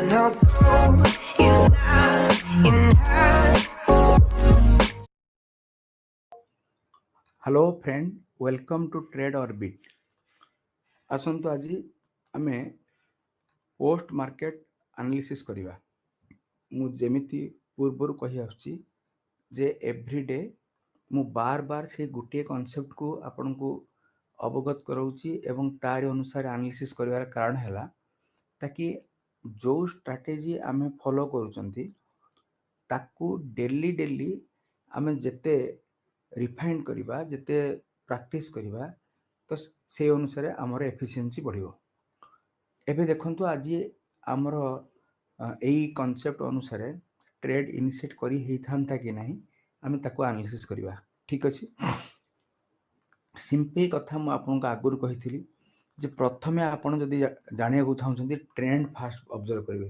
no gold is not enough. Hello friend, welcome to Trade Orbit. आसंतु आज आमे post market analysis करिवा। मु जेमिति पूर्वर कहि आछी जे एवरीडे मु बार बार से गुटे कांसेप्ट को आपन को अवगत कराउची एवं तार अनुसार एनालिसिस करिवार कारण हैला ताकि जो स्ट्रैटेजी आमे फॉलो करूचंती ताकू डेली डेली आमे जते रिफाइन करिबा, जते प्रैक्टिस करिबा, तो से अनुसार आमर एफिशिएंसी बढ़िबो। एबे देखंतु आज आमर एई कांसेप्ट अनुसार ट्रेड इनिशिएट करी हेई थांता कि नाही आमे ताको एनालिसिस करिबा। ठीक अछि। सिंपल कथा मु आपन को आगुर कहिथिली जे प्रथमे आपन जदि जानिया को चाहउछंती ट्रेंड फास्ट ऑब्जर्व करिवे।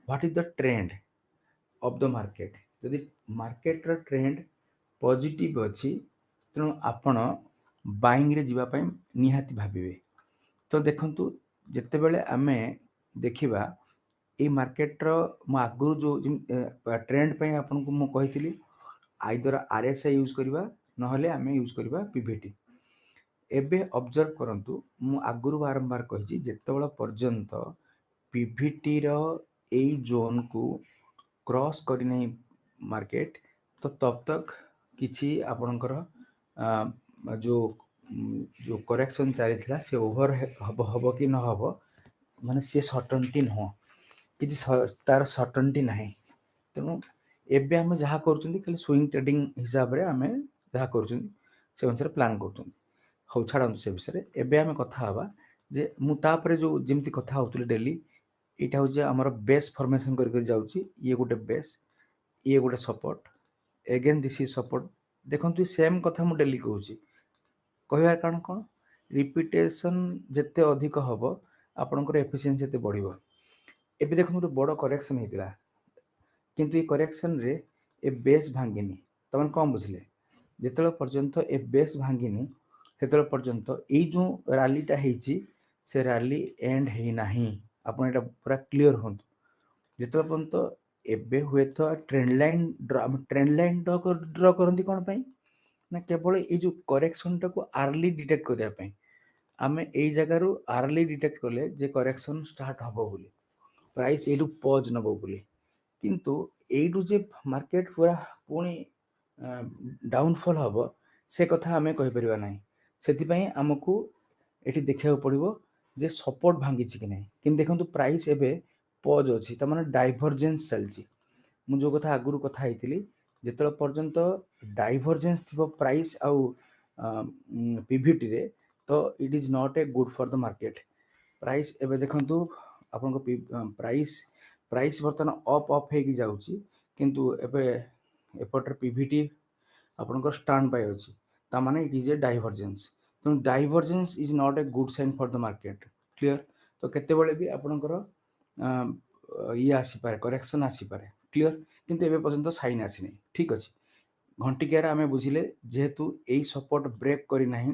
What is the trend of the market? जदि मार्केट रो ट्रेंड पॉजिटिव अछि तेणु आपण बाइंग रे जीवा पय निहाती भाबिबे। तो देखंतु जते बेले आमे देखिबा ए मार्केट रो म आगु जो ट्रेंड पय आपन को मु कहिथिली आइदर आरएसआई यूज करिबा नहले आमे यूज करिबा पीवीटी। एबे ऑब्जर्व करंतु मु आगुरु बारंबार कहिछि जेतेबेला पर्यंत पीवीटी रो एई जोन को क्रॉस करि नै मार्केट तो तब तक किछि आपनकर जो जो करेक्शन चली से ओवर हब कि न हब माने से सर्टेनिटी न कि तार सर्टेनिटी ना। तेणु एबे आमे जहा करूछंती खाली स्विंग ट्रेडिंग हिसाब रे आमे जहा करूछंती से अनुसार प्लान करूछंती। हौ छाड़ंतु से विषय एबे आमे कथा हवा जे मु तापरे जो जेमती कथा होतले डेली एटा हो जे हमर बेस फॉर्मेशन कर जाउची। ये गोटे बेस, ये गोटे support, again this is support. देखंतु सेम कथा मु डेली कहूची कहबार कारण कोन रिपीटेशन जते अधिक हबो आपनकर एफिशिएंसी जते बढ़िबो। एबे देखंतु बड़ करेक्शन हेतिला किंतु ए करेक्शन रे ए बेस भांगिनी। तमन कोन बुझले जेतेला पर्यंत ए बेस भांगिनी हेतेला पर्यंत ए जो रैलीटा हेची से रैली एंड हे नाही। आपन एटा पूरा क्लियर होंतु जेतेला पर्यंत एबे हुए तो ट्रेंड लाइन ड्रा करंती कोन पई ना केवल ए जो करेक्शन टा को अर्ली डिटेक्ट करिया पई। आमे एई जगह रु अर्ली डिटेक्ट करले जे करेक्शन स्टार्ट हबो बोली, प्राइस एडु पॉज नबो बोली। किंतु एडु जे मार्केट पूरा पुणी डाउनफॉल हबो से कथा आमे कहि परिबा नाही। सेति पई हमकु एठी देखिया पड़िबो जे सपोर्ट भांगी छि कि नाही। किन देखंतु प्राइस एबे पॉज अछि त माने डाइवर्जेंस चलछि। मु जो कथा आगुरु कथा आइतिली जेतल पर्यंत डाइवर्जेंस थिबो प्राइस आउ पीवीटी रे तो it is not a good for the market. Price एबे देखंतु आपन को प्राइस बर्तन अप हे कि जाउची किंतु एबे एपटर पीवीटी आपन को स्टैंड बाय अछि ता माने इट इज ए डाइवर्जेंस। तो divergence is not a good sign for the market. Clear? तो केते बेले भी आपन को ये आसी पारे, करेक्शन आसी पारे। क्लियर? किंतु एबे पर्यंत साइन आसी नै। ठीक अछि। घंटिकार आमे बुझिले जेहेतु एई सपोर्ट ब्रेक करी नाही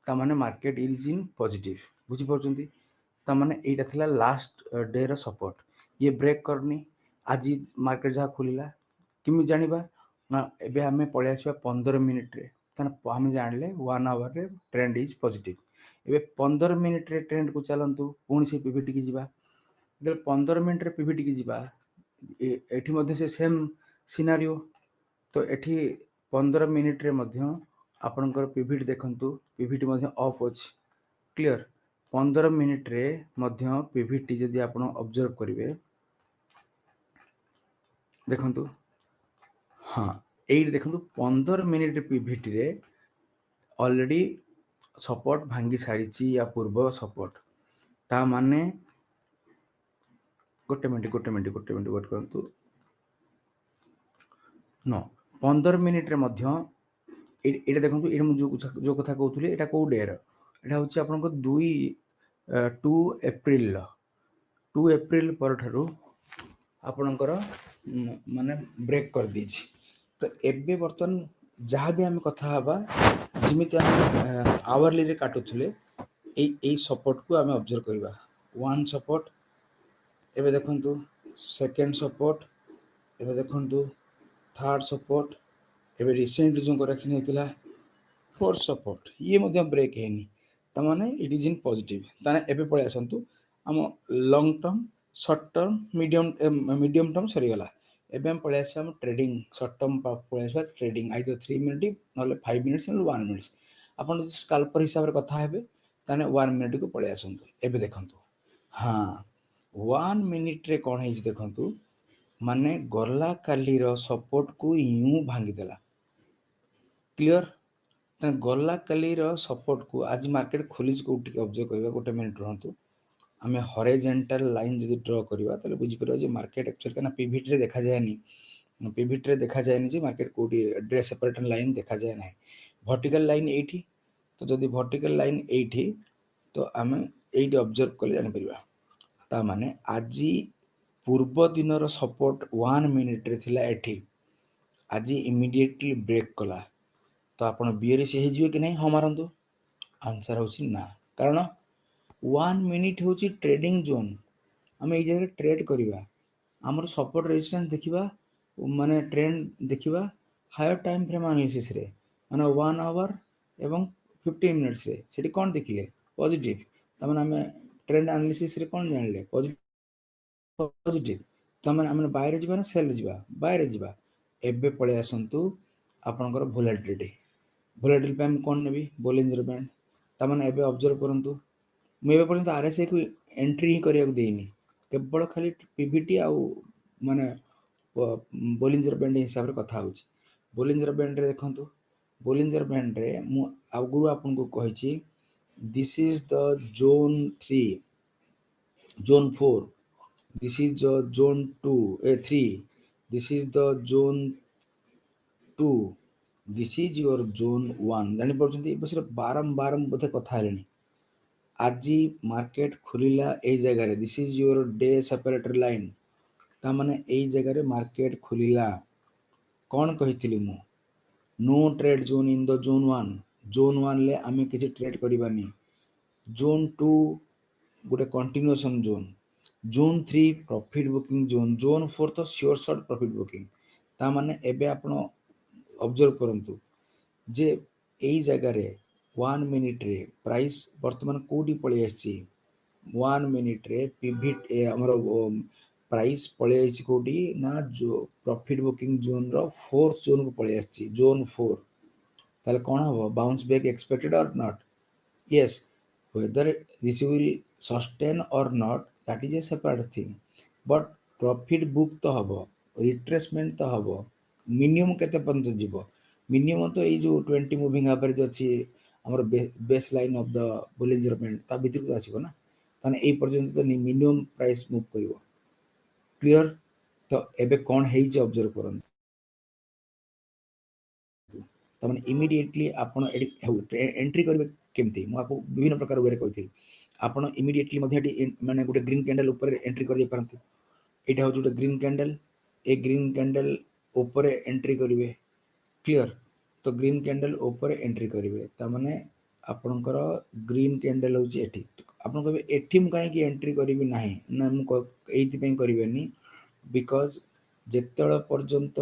ता माने मार्केट इज इन पॉजिटिव। बुझि परछंती? ता माने एटा थिला लास्ट डे रो सपोर्ट, ये ब्रेक करनी। आज मार्केट जहा खुलिला किमि जानिबा ना एबे आमे पळे आसीबा 15 मिनिट रे। तने आमे जानले 1 आवर रे ट्रेंड इज पॉजिटिव। एबे 15 मिनिट रे ट्रेंड को चलंतु पुणी से पीवीटी की जिबा। जब 15 मिनिट रे पीवीटी की जिबा एठी मध्ये से सेम सिनारियो। तो एठी 15 मिनिट रे मध्ये आपनकर पीवीटी देखंतु पीवीटी मध्ये ऑफ अछि। क्लियर? 15 मिनिट रे मध्ये पीवीटी जदि आपण ऑब्जर्व करिवे देखंतु हां एई देखंतु 15 मिनिट पीवीटी रे ऑलरेडी सपोर्ट भांगी सारिची या पूर्व सपोर्ट। ता माने गोटे मिनिट वेट करंतु। नो 15 मिनिट रे मध्ये एटा देखंतु ए जो कथा कहउथले एटा को डे रो एटा होची आपन को 2 अप्रैल 2 अप्रैल पर थारु आपनकर माने ब्रेक कर दीछि। तो एबे बर्तन जहा भी हम कथा हबा जिमिति हम आवरली रे काटुथले ए सपोर्ट को हम ऑब्जर्व करबा। 1 सपोर्ट ଏବେ ଦେଖନ୍ତୁ ସେକେଣ୍ଡ ସପୋର୍ଟ, ଏବେ ଦେଖନ୍ତୁ थर्ड सपोर्ट, एवं रिसेंट जो करेक्शन होता फोर्थ सपोर्ट ये मध्य ब्रेक है ताने इट इज इन पॉजिटिव ताने एबे पळे आसंतु आम long term short term medium term सरीगला एबे हम पळे आसे हम ट्रेडिंग शॉर्ट टर्म पळे आसे ट्रेडिंग आइदर 3 मिनिट नले 5 मिनिट्स नले 1 मिनिट्स आपण जो स्कैल्पर हिसाब रे कथा हेबे ताने 1 मिनिट को पळे आसंतु एबे देखंतु हां 1 मिनिट रे कोन हेज देखंतु माने गला कालीर सपोर्ट को यूं भांगीदेला क्लियर गला कालीर सपोर्ट को आज मार्केट खोली को ऑब्जर्व करबा गोटे मिनिट रहंतु आमे हॉरिजॉन्टल लाइन जदि ड्रॉ करबा तले बुझी परबा जे मार्केट एक्चुअली कना पिविट रे देखा जायनी पिविट रे देखा जायनी जे मार्केट कोडी ड्रेस सेपरेट लाइन देखा जाय नाही वर्टिकल लाइन एठी तो जदि वर्टिकल लाइन एठी तो आमे एठी ऑब्जर्व करले जानि परबा ता माने आजी पूर्व दिन सपोर्ट 1 मिनिट रे थिला एठी आज इमिडिएटली ब्रेक कला तो आपण बियरिश हे जिवे कि नहीं हम मारंतु आंसर होची ना कारण 1 मिनिट होची ट्रेडिंग जोन हम ए जगह ट्रेड करिवा हमर सपोर्ट रेजिस्टेंस देखिबा माने ट्रेंड देखिबा हायर टाइम फ्रेम एनालिसिस रे माने 1 आवर एवं 15 मिनिट्स रे सेठी कोन देखिले पॉजिटिव त माने हम ट्रेंड एनालिसिस रे कोन जानले पॉजिटिव तमें आम बाहर जावा ना सेल जावा बाहर जावा एबे पळे आसंतु आपनकर वोलेटिलिटी वोलेटिलिटी पे कौन नेबी बोलिंजर बैंड तमें एबे ऑब्जर्व करंतु मुझे पर्यंत आरएसआई को एंट्री ही करिया देनी केवल खाली पीवीटी आउ माने बोलिंजर बैंड हिसाब रे कथा होची बोलिंजर बैंड रे देखंतु बोलिंजर बैंड रे मु आगुरु आपन को कहिची this is the zone 3 zone 4 this is the zone 2 3 this is the zone 2 this is your zone 1 जानि पड़छन्ती ए बसरे बारंबार बोथे कथा हेलेनी आजी मार्केट खुलिला ए जगह रे this is your day separator line ता माने ए जगह रे मार्केट खुलिला कोन कहितली मु no trade zone in the zone 1 ले आमे किछि ट्रेड करिबानी जोन 2 गोटे continuation zone 3 profit booking zone 4 तो श्योर शॉर्ट प्रॉफिट बुकिंग ता माने एबे आपण ऑब्जर्व करंतु जे एई जगह रे 1 मिनिट रे प्राइस वर्तमान कोडी पळे आछि 1 मिनिट रे पिविट हमर प्राइस पळे आछि कोडी ना जो प्रॉफिट बुकिंग जोन रो फोर्थ जोन को पळे आछि जोन 4 ताले कोन हो bounce back expected or not yes whether this will sustain or not that is a separate thing but profit book तो हबो रिट्रेसमेंट तो हबो मिनिमम केते पर्यंत जीवो मिनिमम तो ए जो 20 मूविंग एवरेज अछि हमर base line of the Bollinger band ता भीतर तो आसीबो ना ताने ए पर्यंत तो मिनिमम प्राइस मूव करिवो क्लियर तो एबे कोन हेइ जे ऑब्जर्व करन तमने इमीडिएटली आपण एंट्री करबे केमती मु आपको विभिन्न प्रकार वे कहथि आपण इमीडिएटली मध्ये माने गोटे ग्रीन कैंडल ऊपर एंट्री कर पारंती एटा हो जो ग्रीन कैंडल ए ग्रीन कैंडल ऊपर एंट्री करिवे क्लियर तो ग्रीन कैंडल ऊपर एंट्री करिवे ता माने आपनकर ग्रीन कैंडल होची एठी आपण कहबे एठी मु काहे की एंट्री करिवि नाही ना मु एथि पे करिवेनी बिकॉज़ जेतळ पर्यंत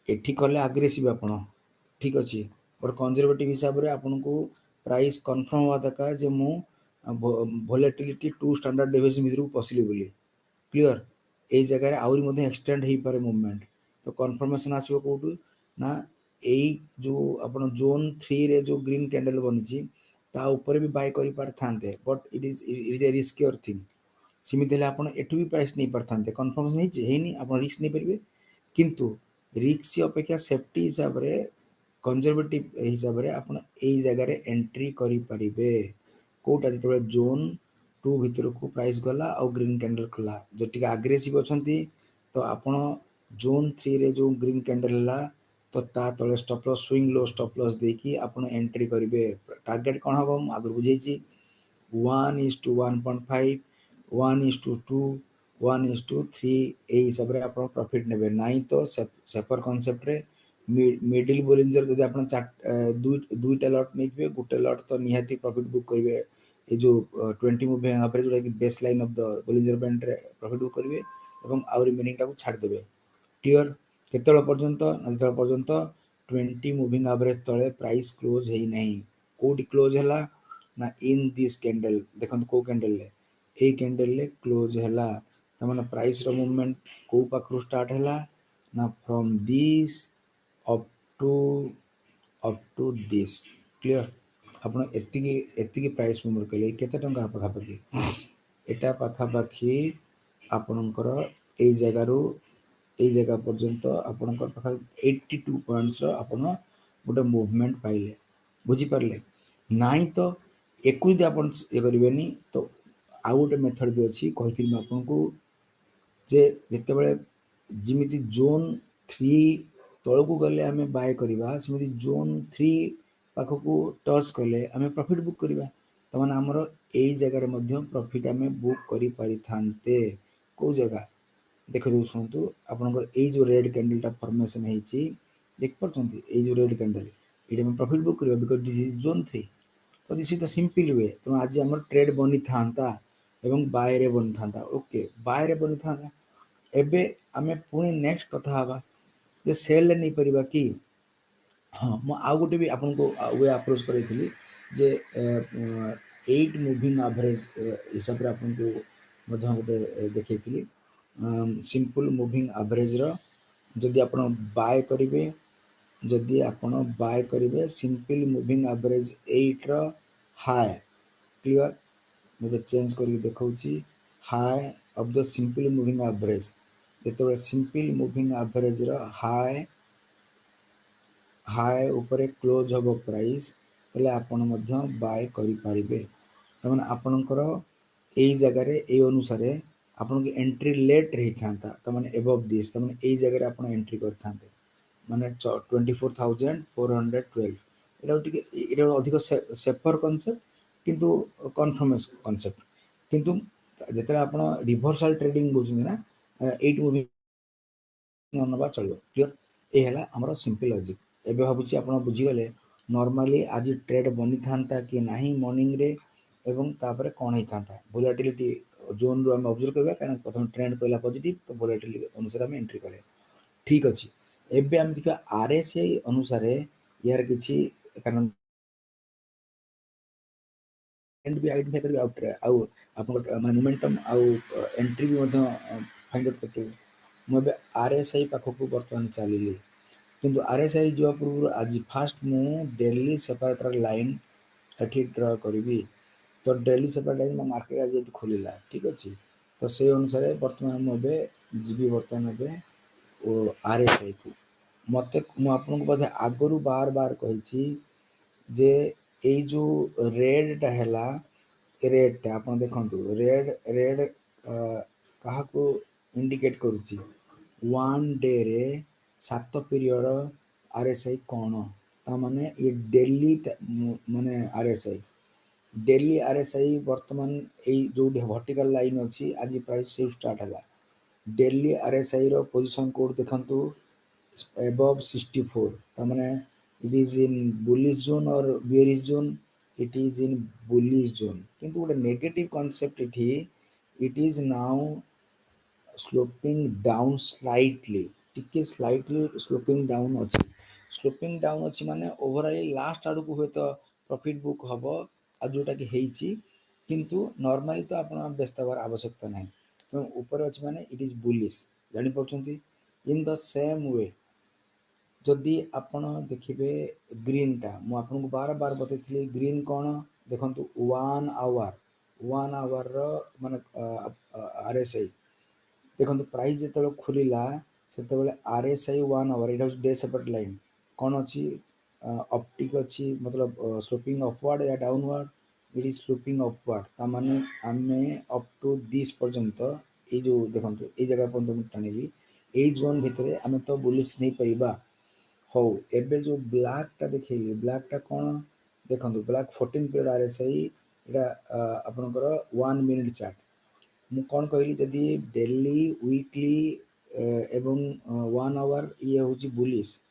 एठी कले एग्रेसिव आपण ठीक अछि और कंजर्वेटिव हिसाब रे आपन को प्राइस कंफर्म हुआ दरकार जे मु वोलेटिलिटी 2 स्टैंडर्ड डेविएशन भीतर पसिली बोली क्लियर ए जगह रे आउरी मध्ये एक्सटेंड हेई पारे मूवमेंट तो कंफर्मेशन आसीबो कोटू ना एई जो आपन जोन 3 रे जो ग्रीन कैंडल बनिची ता ऊपर भी बाय करि पार थांते but it is a riskier thing सिमित हेले आपन एठु भी प्राइस नहीं परथांते कंफर्मेशन हेनी आपन रिस्क नहीं परिबे किंतु रिस्क अपेक्षा सेफ्टी हिसाब रे कंजर्वेटिव हिसाब रे आपण एई जगह रे एंट्री करि परिबे कोटा जतबे जोन 2 भीतर को प्राइस गला और ग्रीन कैंडल खला जटिका एग्रेसिव अछंती तो आपण जोन 3 रे जो ग्रीन कैंडल ला तो ता तळे stop loss swing low stop loss देकी आपण एंट्री करिवे टारगेट कोन हबो आगर बुझेची 1:1.5 1:2 1:3 ए हिसाब रे आपण प्रॉफिट नेबे नाही तो सेपर कांसेप्ट रे मिडिल बोलिंजर जदि आपण दुईटा लॉट नेथिबे गुटे लॉट तो निहाती प्रॉफिट बुक करिवे ये जो 20 मूविंग एवरेज जोटा कि base line of the Bollinger band रे प्रॉफिट बुक करेंगे एवं आउ रिमेनिंग टाको छाड़ देबे क्लियर केतल पर्यंत जेतल पर्यंत 20 मूविंग एवरेज तले प्राइस क्लोज हेई नहीं कोडी क्लोज हला ना इन दिस कैंडल देखंत को कैंडल ले ए कैंडल ले क्लोज हला त माने प्राइस रो मूवमेंट को पाखरु स्टार्ट हला ना from this up to this clear ଆପଣ ଏତିକି ପ୍ରାଇସ୍ ମୁଭ୍ କଲେ କେତେ ଟଙ୍କା ପାଖାପାଖି ଏଟା ପାଖାପାଖି ଆପଣଙ୍କର ଏଇ ଜାଗାରୁ ଏଇ ଜାଗା ପର୍ଯ୍ୟନ୍ତ ଆପଣଙ୍କର ପାଖାପାଖି 82 ପଏଣ୍ଟସର ଆପଣ ଗୋଟେ ମୁଭମେଣ୍ଟ ପାଇଲେ ବୁଝିପାରିଲେ ନାଇଁ ତ ଏକୁ ଯଦି ଆପଣ ଇଏ କରିବେନି ତ ଆଉ ଗୋଟେ ମେଥଡ଼ ବି ଅଛି କହିଥିଲି ମୁଁ ଆପଣଙ୍କୁ ଯେ ଯେତେବେଳେ ଯେମିତି ଜୋନ୍ 3 ତଳକୁ ଗଲେ ଆମେ ବାଏ କରିବା ସେମିତି ଜୋନ୍ 3 ପାଖକୁ ଟଚ୍ କଲେ ଆମେ ପ୍ରଫିଟ୍ ବୁକ୍ କରିବା ତାମାନେ ଆମର ଏଇ ଜାଗାରେ ମଧ୍ୟ ପ୍ରଫିଟ୍ ଆମେ ବୁକ୍ କରିପାରିଥାନ୍ତେ କେଉଁ ଜାଗା ଦେଖିଦେଉ ଶୁଣନ୍ତୁ ଆପଣଙ୍କର ଏଇ ଯେଉଁ ରେଡ୍ କ୍ୟାଣ୍ଡେଲଟା ଫର୍ମେସନ୍ ହେଇଛି ଦେଖିପାରୁଛନ୍ତି ଏଇ ଯେଉଁ ରେଡ୍ କ୍ୟାଣ୍ଡେଲ ଏଇଠି ଆମେ ପ୍ରଫିଟ୍ ବୁକ୍ କରିବା ବିକଜ ଦିସ୍ ଇଜ୍ ଜୋନ୍ 3 ତ this is the simple we ତେଣୁ ଆଜି ଆମର ଟ୍ରେଡ୍ ବନିଥାନ୍ତା ଏବଂ ବାଏରେ ବନିଥାନ୍ତା ଓକେ ବାଏରେ ବନିଥାନ୍ତା ଏବେ ଆମେ ପୁଣି ନେକ୍ସଟ କଥା ହେବା ଯେ ସେଲ୍ରେ ନେଇପାରିବା କି हाँ ମୁଁ ଆଉ ଗୋଟେ ବି ଆପଣଙ୍କୁ ୱେ ଆପ୍ରୋଚ୍ କରେଇଥିଲି ଯେ 8 ମୁଭିଂ ଆଭରେଜ ହିସାବରେ ଆପଣଙ୍କୁ ମଧ୍ୟ ଗୋଟେ ଦେଖେଇଥିଲି ସିମ୍ପଲ୍ ମୁଭିଂ ଆଭରେଜର ଯଦି ଆପଣ ବାଏ କରିବେ ଯଦି ଆପଣ ବାଏ କରିବେ ସିମ୍ପଲ୍ ମୁଭିଂ ଆଭରେଜ 8ର ହାଏ କ୍ଲିଅର ମୁଁ ଏବେ ଚେଞ୍ଜ କରିକି ଦେଖାଉଛି high of the simple moving average ଯେତେବେଳେ ସିମ୍ପଲ୍ ମୁଭିଂ ଆଭରେଜର हाई उपरे क्लोज हम प्राइस तेल आपण बाय करें तमाने आपणकर यही जगार ये अनुसार आपन एंट्री लेट रही था तमाने एबव दिस तमाने यही जगह आप एंट्री करते माने 24,412 ये अधिक सेफर कॉन्सेप्ट किंतु कन्फर्मेशन कॉन्सेप्ट किंतु जिते आप रिभर्सल ट्रेडिंग बुझे ना 8 मूवी नवा चलो क्लियर ये है आमर सिंपल लॉजिक एबे भाबुची आपण बुझीगले नॉर्मली आज ट्रेड बनी था कि नहीं मॉर्निंग रे एवं तापर कौन होता वोलेटिलिटी जोन रू आम ऑब्जर्व करबा कारण प्रथम ट्रेंड कहला पॉजिटिव तो वोलेटिलिटी अनुसार आम एंट्री करे ठीक अच्छे एबे आम देखा आरएसआई अनुसार यार किछि कारण ट्रेंड भी आइडेंटिफाई करबे आउ आपन मोमेंटम आउ एंट्री भी मध्य फाइंड आउट करते मु एबे आरएसआई पाखकू वर्तमान चलिली किंतु आरएसआई जो पूर्व आज फास्ट मु डेली सेपरेटर लाइन एठी ड्रा करी तो डेली सेपरेटर लाइन मो मार्केट आज खोलिला ठीक अच्छे तो से अनुसार वर्तमान मुझे जीवी वर्तमान ए आरएसआई को मत मुझे बोधे आगु बार बार कही जे ये जो रेडटा है रेडटा आप देखु रेड रेड क्या इंडिकेट करुच्ची वन डे रे 7 पीरियड आरएसआई कौन ताने ये डेली माने आरएसआई डेली आरएसआई वर्तमान ये जो वर्टिकल लाइन अच्छी आज प्राइस से स्टार्ट है डेली आरएसआई रो पोजीशन कोड देखंतु above 64 ताने it is in bullish zone और bearish zone it is in bullish zone किंतु गोटे negative concept it is now sloping down slightly टिके स्लाइटली स्लोपिंग डाउन अच्छी माने ओवरऑल लास्ट आड़ को हुए तो प्रॉफिट बुक हम आ जोटा कि हेची किंतु नॉर्मली तो आप व्यस्त हबार आवश्यकता ना तो ऊपर अच्छे माने इट इज बुलिश जानी पाउछंती इन द सेम वे जदि आपण देखिए ग्रीनटा मु आपको बार बार बतई ग्रीन कौन देखु 1 आवर माने आरएसआई देखो प्राइस जो खोलिला से आरएसआई 1 आवर यहाँ डे सेपरेट लाइन कौन अच्छी ऑप्टिक अच्छी मतलब स्लोपिंग अपवर्ड या downward it is sloping upward ताने आम अप टू दिस पर्यंत ये जो देखो ये जगह पर्यटन टाणी यही जोन भितर आम तो बुलिश नहीं पाइबा हो एबे जो ब्लैकटा देखिए ब्लैकटा कौन देखो ब्लैक 14 पीरियड आरएसआई यहाँ आपनकर 1 मिनिट चार्ट मु कौन कहली जदि डेली वीकली एवं 1 आवर ये हूँ बुलिश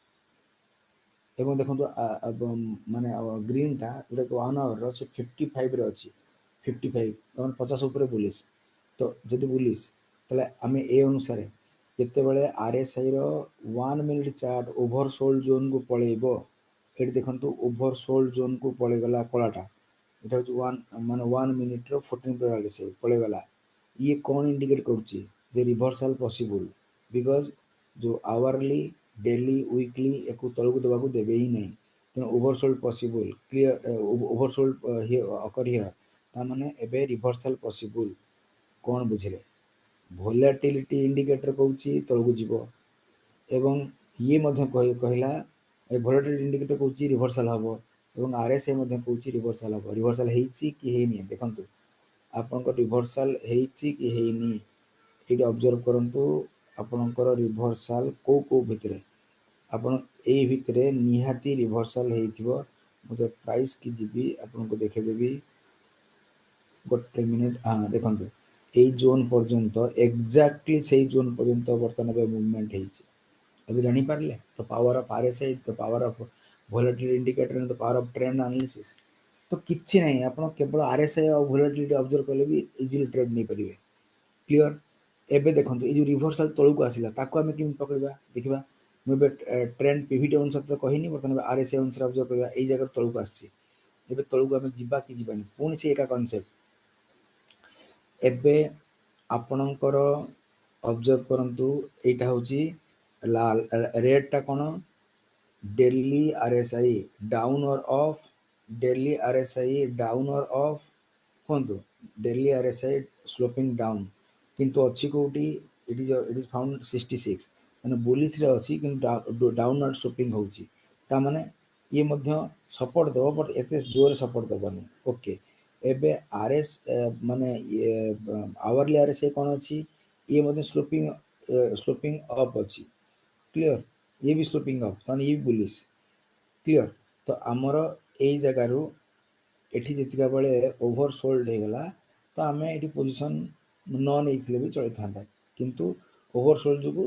एवं देखो माने ग्रीनटा जोटा 1 आवर से 55 रे अच्छी 55 तमाने 50 ऊपर बुलिश तो जदि बुलिश ताले आमे ए अनुसार जेतेबेले आरएसआई रो 1 मिनिट चार्ट ओवरसोल्ड जोन को पळेइबो एठी देखंतु ओवरसोल्ड जोन को पळे गला कलाटा एटा होची 1 माने 1 मिनिट रो 14 पळे गला ये कौन इंडिकेट करूची जे रिवर्सल पॉसिबल बिकॉज जो आवरली डेली वीकली एको तळକୁ दबाको देबे ही नहीं तेणु oversold possible clear oversold occur here ता माने एबे रिवर्सल पॉसिबल कौन बुझिले वोलेटिलिटी इंडिकेटर कहूची तळକୁ जीवो एवं ये मध्य कहला ए वोलेटिलिटी इंडिकेटर कहूची रिवर्सल हबो एवं आरएसआई मध्य कहूची रिवर्सल हेची कि हेनी देखंतु आपनकर रिवर्सल हेची कि हेनी एटी ऑब्जर्व करंतु आपनकर रिवर्सल को को भितरे आपण ए भितरे निहाती रिवर्सल हेथिबो मते प्राइस की जीबी आपन को देखे देबी गोटे मिनिट हां देखंतु ए जोन पर्यंत एग्जैक्टली सेही जोन पर्यंत वर्तमान बे मूवमेंट हेची अभी जानि पारले तो power of RSI the power of volatility indicator and the power of trend analysis तो किछि नहीं आपण केवल आरएसआई और वोलेटिलिटी ऑब्जर्व करले भी इजीली ट्रेड नहीं परिबे क्लियर एबे देखंतु ए जो रिवर्सल तळु को आसिला ताको हमें किम पकड़बा देखिबा मुबे ट्रेंड पीवीटी अनुसार तो कहिनी वर्तमान आरएसआई अनुसार ऑब्जर्व करबा एई जगह तळु को आछि एबे तळु को हमें जिबा कि जिबानी पुणी से एका कांसेप्ट एबे आपणकर ऑब्जर्व करंतु एटा होची लाल रेड टा कोन डेली आरएसआई डाउन और ऑफ डेली आरएसआई डाउन और ऑफ कोंतु डेली आरएसआई स्लोपिंग डाउन किंतु अच्छी कोटी इट इज फाउंड 66 माने बुलिश रे अछि किंतु डाउनवर्ड स्लोपिंग होची ता माने ये मध्य सपोर्ट दो बट एते जोर सपोर्ट दबनी ओके एबे आरएस माने आवरली आरएसआई कोन अछि ये मध्य स्लोपिंग अप अछि क्लियर ये भी स्लोपिंग अप ताने ये बुलिश क्लियर तो आमर ए जगह रु एठी जतिका बेले ओवरसोल्ड हे गला तो आमे एठी पोजीशन न नैथिले भी चलै थांदा किंतु ओवरसोल्ड जुगु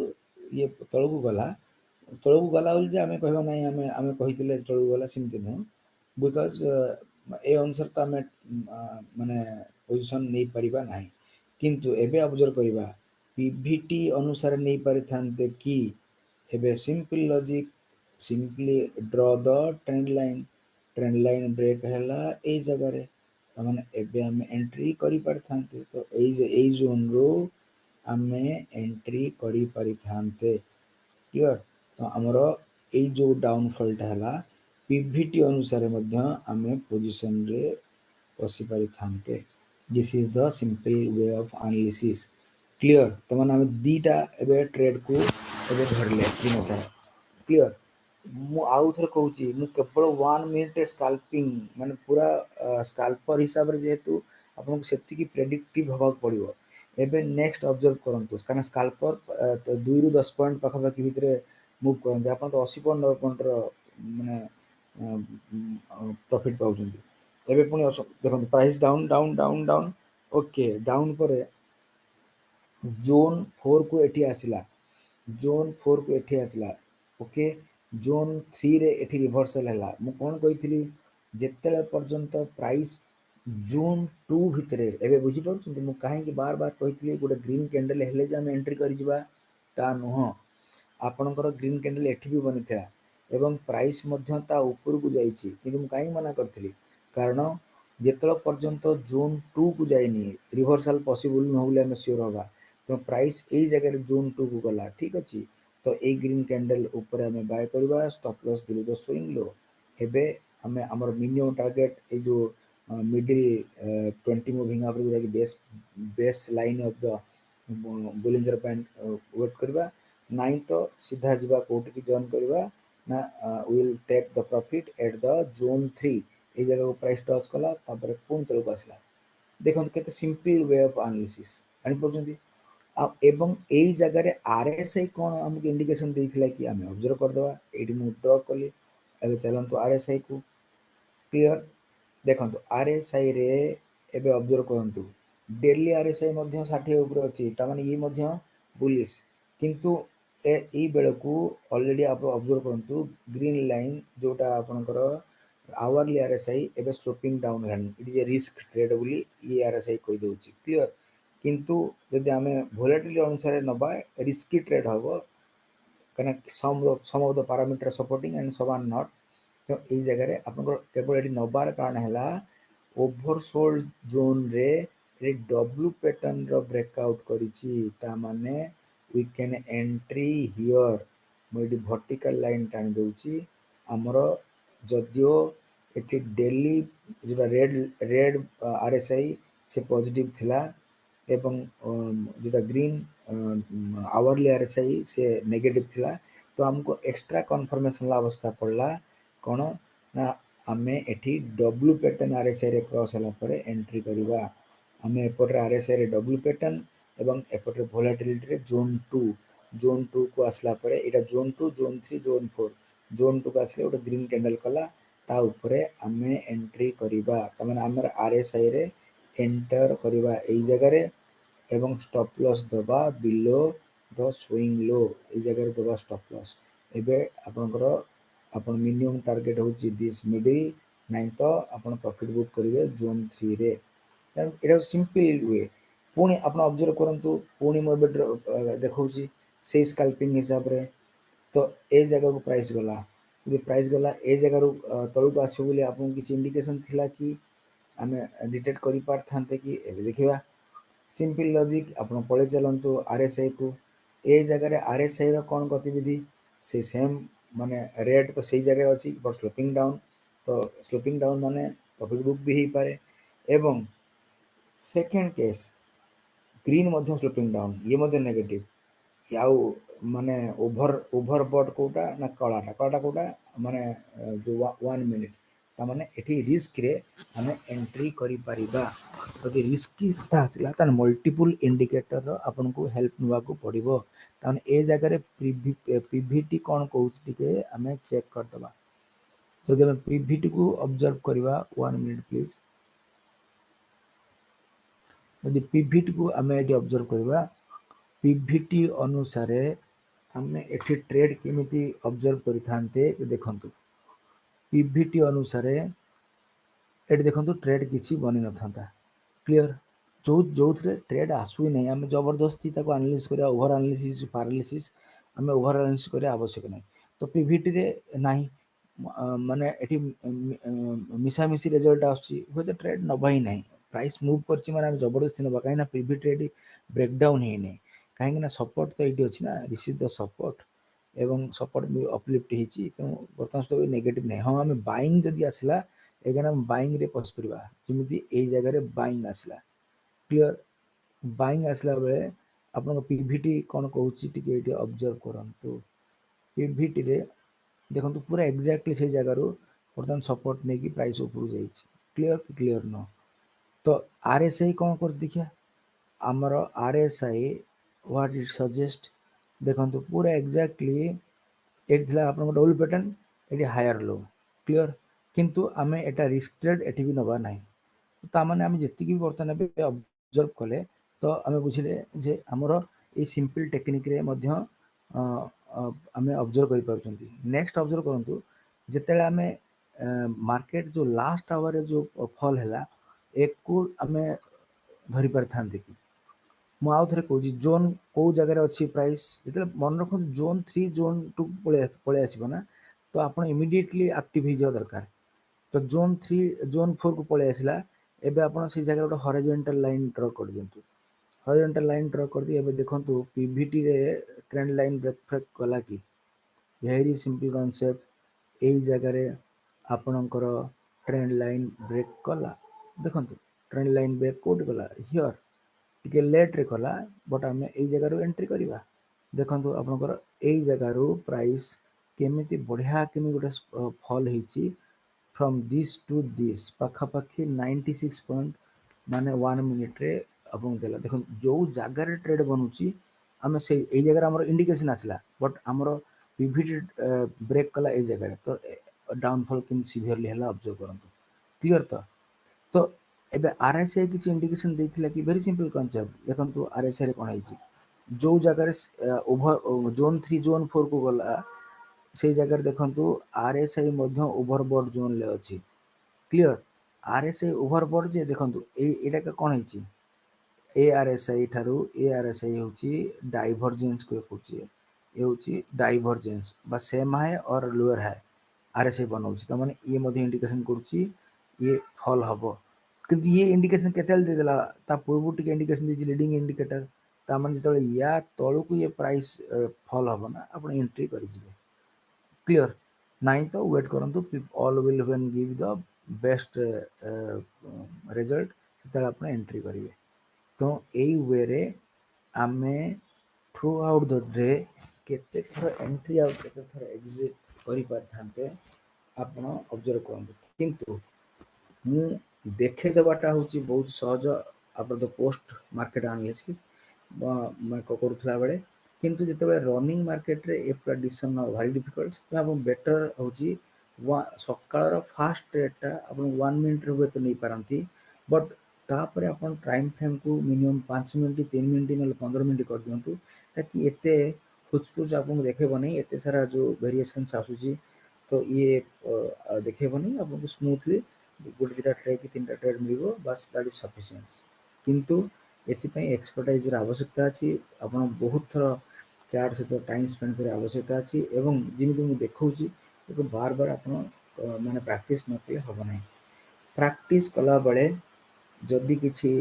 ये तळକୁ गला बोल जे आमे कहबा नै आमे कहितिले तळକୁ गला सिमति न बिकॉज ए अनुसार तो आमे माने पोजीशन नै परिबा नाही किंतु एबे ऑब्जर्व करिबा पीवीटी अनुसार नै परिथांते कि एबे simple logic simply draw the trend line break हैला ए जगह रे तमाने एबे हमें एंट्री करि परथांते तो एई जोन रो हमें एंट्री करि परिथांते क्लियर तो हमरो एई जो डाउनफॉल टा हैला पीवीटी अनुसार मध्य हमें पोजीशन रे पसी परिथांते this is the simple way of analysis clear तो माने हमें दीटा एबे ट्रेड को एबे धरले दिन सारा क्लियर मु आउ थर कहूची मु केवल 1 मिनिट स्कैल्पिंग माने पूरा स्कैल्पर हिसाब रे जेतु आपन सेति की प्रेडिक्टिव होबा पड़िबो एबे नेक्स्ट ऑब्जर्व करंतु कारण स्कैल्पर 2 रु 10 पॉइंट पाखा पाखी भितरे मूव करंतु आपन तो 80 पॉइंट 90 पॉइंट रो माने प्रॉफिट पाउछंती एबे पुनी देखंतु price down down down down okay down परे जोन 4 को एठी आसिला जोन 4 को एठी आसिला ओके जोन 3 रे एठी रिवर्सल हैला मु कोन कहितली जेतेले पर्यंत प्राइस जोन 2 भितरे एबे बुझी पड़छन मु काहे कि बार बार कहितली गोटे ग्रीन कैंडल हेले जे हम एंट्री करि जिबा ता नुह आपनकर ग्रीन कैंडल एठी भी बनिथा एवं प्राइस मध्य ता ऊपर को जाईची किंतु मु काहे मना करथली कारण जेतल पर्यंत जोन 2 को जाईनी रिवर्सल पॉसिबल न होले हम श्योर होबा तो प्राइस ए जगह रे जोन 2 को गला ठीक अछि तो ए ग्रीन कैंडल ऊपर हमें बाय करबा stop loss below the swing low एबे हमें हमर मिनिमम टारगेट ए जो मिडिल 20 मूविंग एवरेज कि base line of the Bollinger band wait करबा नहीं तो सीधा जीवा कोट की जॉइन करबा ना will take the profit at the zone 3 ए जगह को प्राइस टच कला तापर पुन तळକୁ आसला देखंतु केते सिंपल वे ऑफ एनालिसिस जानि पछंती एवं एई जगह रे आरएसआई कोन हमके इंडिकेशन देइथिला कि हमें ऑब्जर्व कर दवा एडी मु ड्रॉ कली एबे चलंतु आरएसआई को क्लियर देखंतु आरएसआई रे एबे ऑब्जर्व करंतु डेली आरएसआई मध्य 60 ऊपर अछि ता माने ई मध्य बुलिश किंतु ए बेल को ऑलरेडी आप ऑब्जर्व करंतु ग्रीन लाइन जोटा आपनकर आवरली आरएसआई एबे स्लोपिंग डाउन हेलानी it is a risk trade बोली ये आरएसआई कहि दउची क्लियर किंतु यदि आमे वोलेटिलिटी अनुसार नबा रिस्की ट्रेड हबो कना some of the parameter supporting and सब आर नॉट तो एई जगह रे आपन केवल एडी नबार कारण हैला ओवरसोल्ड जोन रे रे डब्ल्यू पैटर्न रो ब्रेकआउट करिछि ता माने वी कैन एंट्री हियर मोइडी वर्टिकल लाइन टाणी दउची हमरो जदियो एटी डेली जोटा रेड रेड आरएसआई से पॉजिटिव थिला एवं जोटा ग्रीन आवरली आरएसआई से नेगेटिव थिला तो हमको एक्स्ट्रा कन्फर्मेशन अवस्था पड़ला कौन ना आमे एठी डब्ल्यू पैटर्न आरएसआई रे क्रॉस होला परे एंट्री करिवा आमे एपटर आरएसआई रे डब्ल्यू पैटर्न एवं एपटर वोलेटिलिटी रे जोन 2 को आसला परे एटा जोन 2 जोन 3 जोन 4 जोन 2 को आसले ओटा ग्रीन कैंडल कला ता ऊपरे आमे एंट्री करिवा तमाने हमर आरएसआई रे एंटर करिवा एई जगह रे एवं स्टॉप लॉस दबा बिलो द स्विंग लो ए जगह दबा स्टॉप लॉस एबे आपनकर आपन मिनिमम टारगेट होची दिस मिडिल नहीं तो आपन प्रॉफिट बुक करिवे जोन 3 रे एटा सिंपल वे पुणी आपन ऑब्जर्व करंतु पुणी मो देखौची से स्कैल्पिंग हिसाब रे तो ए जगह को प्राइस गला यदि प्राइस गला ए जगह रो तळु को आसो बोली आपन किसी इंडिकेशन थिला कि आमे डिटेक्ट करि पारथांते कि एबे देखिबा सिंपल लॉजिक आपण पळे चलंतु आरएसआई को ए जगह रे आरएसआई रो कोन गतिविधि से सेम माने रेट तो सही जगह अछि बट स्लोपिंग डाउन माने प्रॉफिट बुक भी ही पारे एवं सेकंड केस ग्रीन मध्य स्लोपिंग डाउन ये मध्य नेगेटिव याउ माने ओभर कोटा ना कलाटा कोटा माने जो 1 मिनिट ता माने एठी रिस्क रे हमें एंट्री करि परिबा यदि रिस्की था आसिला त मल्टीपल इंडिकेटर रो आपन को हेल्प नवा को पड़िबो ताने ए जगह रे पीवीटी कोन कहउछ टिके हमें चेक कर दबा जदि हम पीवीटी को ऑब्जर्व करबा 1 मिनिट प्लीज यदि पीवीटी को हमें एटी ऑब्जर्व करबा पीवीटी अनुसार हमें एठी ट्रेड केमिति ऑब्जर्व करिथांते देखंतु पीवीटी अनुसार एटी देखंतु ट्रेड किछि बनि नथांता क्लियर जो थे ट्रेड आसु नहीं आम जबरदस्ती एनालिसिस करिया ओवर एनालिसिस पैरालिसिस आम ओवर एनालिसिस करिया आवश्यक नहीं तो पीवीटी रे नहीं माने एठी मिसामिसी रिजल्ट आछि हो तो ट्रेड नबा ही नहीं प्राइस मूव करछि माने हम जबरदस्ती नबा काहे ना पीवीटी रे ब्रेकडाउन ही नहीं काहे ना सपोर्ट तो एठी अछि ना दिस इज द सपोर्ट एवं सपोर्ट भी अपलिफ्ट हिची तो वर्तमान तो नेगेटिव नहीं हम बाइंग जदी आसला एगेन हम बाइंग रे पस परबा जेमिति एई जगह रे बाइंग आसला क्लियर बाइंग आसला बेले आपन पीवीटी कोन कहउची टिके एटी ऑब्जर्व करंतु पीवीटी रे देखंतु पूरा एग्जैक्टली से जगह रो वर्तमान सपोर्ट नै कि प्राइस ऊपर जाईछि क्लियर न तो आरएसआई कोन करछ देखिया हमर आरएसआई व्हाट इट सजेस्ट देखंतु पूरा एग्जैक्टली एटी थिला आपन डबल पैटर्न एटी हायर लो क्लियर किंतु आमे एटा रिस्क ट्रेड एटी भी नबा नाही ता माने आमे जति कि वर्तमान बे ऑब्जर्व कले तो आमे बुझिले जे हमरो ए सिंपल टेक्निक रे मध्य आमे ऑब्जर्व करि पाउछंती नेक्स्ट ऑब्जर्व करंतु जेतेले आमे मार्केट जो लास्ट आवर रे जो फॉल हैला एक को आमे धरि परथांते कि मु आउ थरे कहूची जोन को जगह रे अछि प्राइस जेतेले मन रखु जोन 3 जोन 2 पळे आसीबो ना तो आपण इमीडिएटली एक्टिव हो जा दरकार तो जोन 3 जोन 4 को पळे आसिला एबे आपण से जगह गोटे हॉरिजॉन्टल लाइन ड्रा कर दियंतु हॉरिजॉन्टल लाइन ड्रा कर दी एबे देखंतु पीवीटी रे ट्रेंड लाइन ब्रेक कला कि वेरी सिंपल कांसेप्ट एई जगह रे आपणकर ट्रेंड लाइन ब्रेक कला देखंतु ट्रेंड लाइन ब्रेक कोड कला हियर टिके लेट रे कला बट आमे एई जगह रो एंट्री करिवा देखंतु आपणकर एई जगह रो प्राइस केमिति बढ़िया केमि गोटे फॉल हेची फ्रॉम दिस टू दिस पाखापाखी 96 पॉइंट माने 1 मिनिट रे अपन देला देखो जो जगह रे ट्रेड बनुची हमें से ए जगह रे हमर इंडिकेशन आसला बट हमर पीवीटी ब्रेक कला ए जगह रे तो डाउनफॉल किन सीवियरली हला ऑब्जर्व करंतु क्लियर तो एबे आरएसआई किछ इंडिकेशन देथिला कि वेरी सिंपल कांसेप्ट देखंतु आरएसआई रे कोन आइची जो जगह रे ओवर जोन 3 जोन 4 को गला से जगह देखंतु आरएसआई मध्य ओवरबोर्ड जोन ले अछि क्लियर आरएसआई ओवरबोर्ड जे देखंतु एटा कोन हिची एआरएसआई ठारू एआरएसआई होची डाइवर्जेंस को होची ए होची डाइवर्जेंस बा सेम हाई और लोअर हाई आरएसआई बनाउची त माने ये मध्य इंडिकेशन करूची ये फॉल हबो किंतु ये इंडिकेशन केतेल दे देला ता पूर्व टिके इंडिकेशन दिछि लीडिंग इंडिकेटर ता माने जतले या तळुकु ये प्राइस फॉल हबो ना आपण एंट्री करि जिवे क्लियर नहीं तो वेट करंतु all will when give the best result सेतेले आपण एंट्री करिवे तो एई वे रे आमे थ्रू आउट द डे केते थर एंट्री आउट केते थर एग्जिट करि पारथांते आपण ऑब्जर्व करंतु किंतु मु देखे देबाटा होची बहुत सहज आपण द पोस्ट मार्केट एनालिसिस मैं करूथला बेले किंतु जेतेबे रनिंग मार्केट रे ए पूरा डिसिजन भारी डिफिकल्ट तो आपण बेटर होची सकाळर फास्ट ट्रेड आपण 1 मिनिट रे होते नहीं पारंती बट तापर आपण टाइम फ्रेम को मिनिमम 5 मिनिट 3 मिनिट न 15 मिनिट कर दियंतु ताकि एते हुचपुच आपण देखेबो नहीं एते सारा जो वेरिएशंस आसुची तो ये देखेबो नहीं आपण स्मूथली गोटे दुटा ट्रेड कि तीन ट्रेड मिलिबो बस दैट इज सफिशिएंट किंतु एथिपाई एक्सपर्टाइज र आवश्यकता अछि आपण बहुत थर चार्ट सहित टाइम स्पेंड करे आवश्यकता अछि एवं जिमिति मु देखौची तो बार बार आपण माने प्रैक्टिस न कले हबो नहीं प्रैक्टिस कला बेले जदि किछि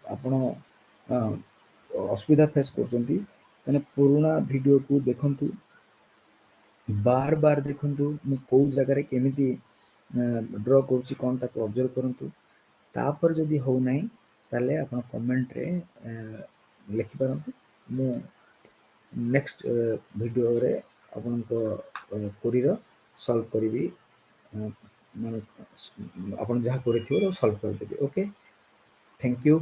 आपण असुविधा फेस करचंती तने पुराना वीडियो को देखंतु बार बार देखंतु मु को जगह रे केमिति ड्रॉ करूची कोन ताको ऑब्जर्व करंतु तापर जदि हो नाही ताले आपण कमेंट रे लिखि पारंतु मु नेक्स्ट वीडियो रे आपण को क्वेरी रो सॉल्व करिवि माने आपण जहा करथिबो सॉल्व कर देबे ओके थैंक यू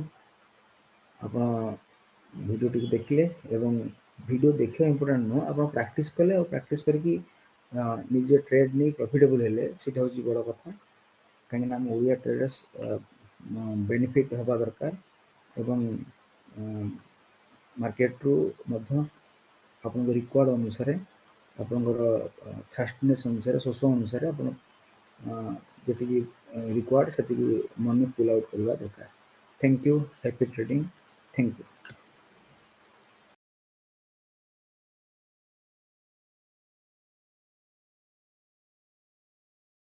आपण वीडियो टी देखले एवं वीडियो देखियो इंपोर्टेंट नो आपण प्रैक्टिस कले और प्रैक्टिस करके निजे ट्रेड नहीं प्रॉफिटेबल हेले सेटा होची बड़ कथा कहीं ना हम ओडिया ट्रेडर्स बेनिफिट हवा दरकार एवं मार्केट रू मध्य आपण रिक्वायर्ड अनुसार आपण फास्टनेस अनुसार शोष अनुसार आपण जति रिक्वायर्ड सेति मनी पुल आउट करबा दरकार thank you happy trading thank you